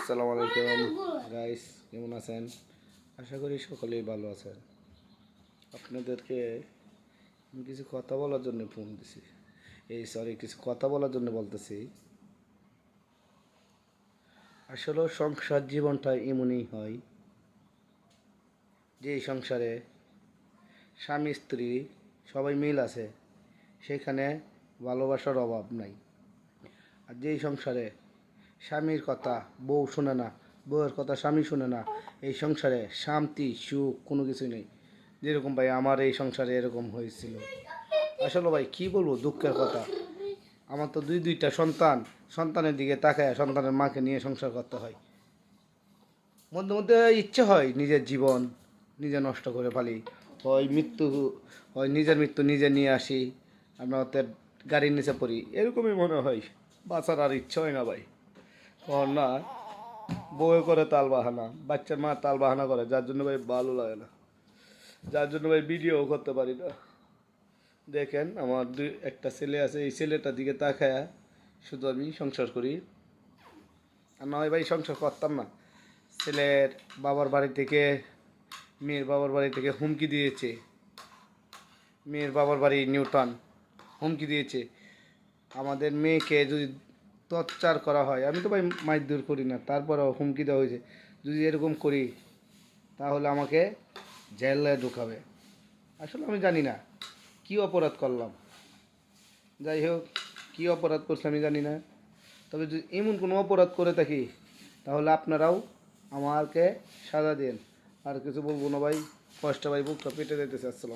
আসসালামু আলাইকুম গাইস, কেমন আছেন? আশা করি সকলেই ভালো আছেন। আপনাদেরকে আমি কিছু কথা বলার জন্য ফোন দিছি। কিছু কথা বলার জন্য বলতেছি। আসলে সংসার জীবনটা এমনই হয় যে এই সংসারে স্বামী স্ত্রী সবাই মিল আছে, সেখানে ভালোবাসার অভাব নাই। আর যেই সংসারে স্বামীর কথা বউ শোনে না, বউয়ের কথা স্বামী শোনে না, এই সংসারে শান্তি সুখ কোনো কিছু নেই। যেরকম ভাই আমার এই সংসারে এরকম হয়েছিল। আসলে ভাই কী বলবো, দুঃখের কথা। আমার তো দুইটা সন্তান, সন্তানের দিকে তাকায় সন্তানের মাকে নিয়ে সংসার করতে হয়। মধ্যে মধ্যে ইচ্ছে হয় নিজের জীবন নিজে নষ্ট করে ফেলি, হয় নিজের মৃত্যু নিজে নিয়ে আসি, আমরা ওদের গাড়ির নিচে পড়ি, এরকমই মনে হয়। বাঁচার আর ইচ্ছে হয় না ভাই। না, বউয়ে করে তাল বাহানা, বাচ্চার মা তাল বাহানা করে, যার জন্য ভাই ভালো লাগে না, যার জন্য ভাই ভিডিও করতে পারি না। দেখেন আমার একটা ছেলে আছে, এই ছেলেটার দিকে তাকায়া শুধু আমি সংসার করি। আর নয় ভাই সংসার করতাম না। ছেলের বাবার বাড়ি থেকে, মেয়ের বাবার বাড়ি থেকে হুমকি দিয়েছে, মেয়ের বাবার বাড়ি নিউটন, হুমকি দিয়েছে আমাদের মেয়েকে যদি টর্চার করা হয়। আমি তো ভাই মারধর করি না, তারপরেও হুমকি দেওয়া হয়েছে যদি এরকম করি তাহলে আমাকে জেলে ঢুকাবে। আসলে আমি জানি না কী অপরাধ করলাম, যাই হোক কী অপরাধ করছি আমি জানি না। তবে যদি এমন কোনো অপরাধ করে থাকি তাহলে আপনারাও আমাকে সাজা দেন। আর কিছু বলবো না ভাই, কষ্ট ভাই বুকটা পেটে যেতেছে। আসসালাম।